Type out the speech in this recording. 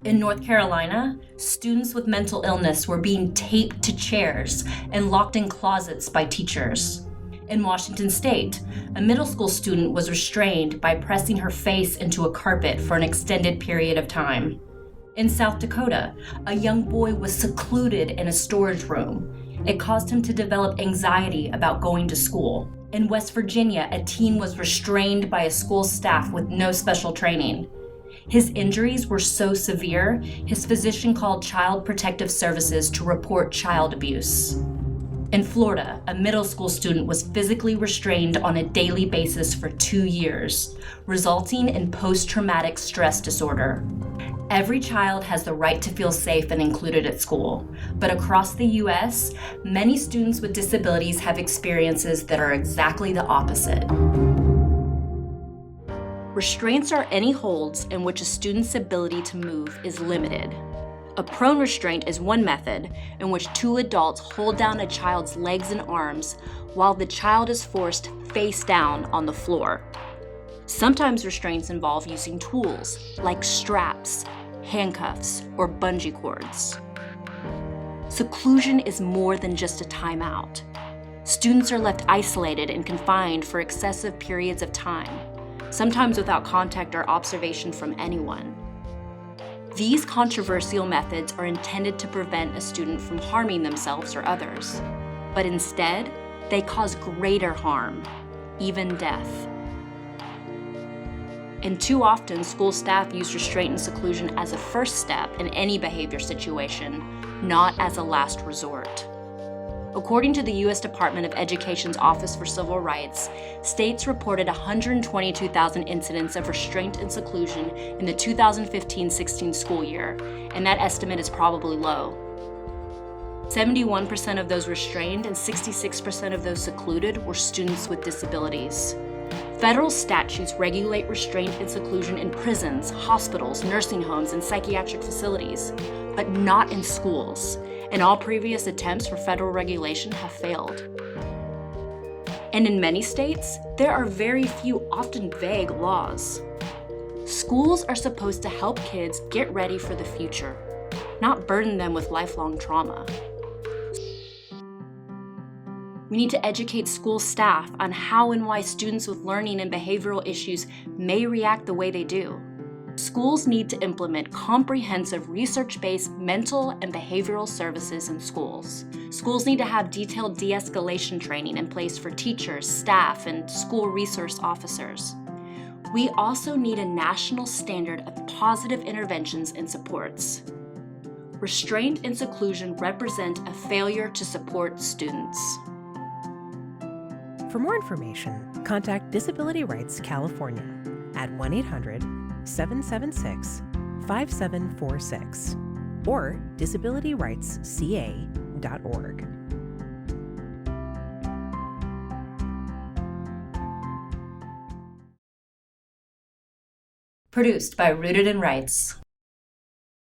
In North Carolina, students with mental illness were being taped to chairs and locked in closets by teachers. In Washington State, a middle school student was restrained by pressing her face into a carpet for an extended period of time. In South Dakota, a young boy was secluded in a storage room. It caused him to develop anxiety about going to school. In West Virginia, a teen was restrained by a school staff with no special training. His injuries were so severe, his physician called Child Protective Services to report child abuse. In Florida, a middle school student was physically restrained on a daily basis for 2 years, resulting in post-traumatic stress disorder. Every child has the right to feel safe and included at school, but across the U.S., many students with disabilities have experiences that are exactly the opposite. Restraints are any holds in which a student's ability to move is limited. A prone restraint is one method in which two adults hold down a child's legs and arms while the child is forced face down on the floor. Sometimes restraints involve using tools like straps, handcuffs, or bungee cords. Seclusion is more than just a timeout. Students are left isolated and confined for excessive periods of time, sometimes without contact or observation from anyone. These controversial methods are intended to prevent a student from harming themselves or others, but instead, they cause greater harm, even death. And too often, school staff use restraint and seclusion as a first step in any behavior situation, not as a last resort. According to the U.S. Department of Education's Office for Civil Rights, states reported 122,000 incidents of restraint and seclusion in the 2015-16 school year, and that estimate is probably low. 71% of those restrained and 66% of those secluded were students with disabilities. Federal statutes regulate restraint and seclusion in prisons, hospitals, nursing homes, and psychiatric facilities, but not in schools. And all previous attempts for federal regulation have failed. And in many states, there are very few, often vague laws. Schools are supposed to help kids get ready for the future, not burden them with lifelong trauma. We need to educate school staff on how and why students with learning and behavioral issues may react the way they do. Schools need to implement comprehensive research-based mental and behavioral services in schools. Schools need to have detailed de-escalation training in place for teachers, staff, and school resource officers. We also need a national standard of positive interventions and supports. Restraint and seclusion represent a failure to support students. For more information, contact Disability Rights California at 1-800-776-5746 or disabilityrightsca.org. Produced by Rooted in Rights.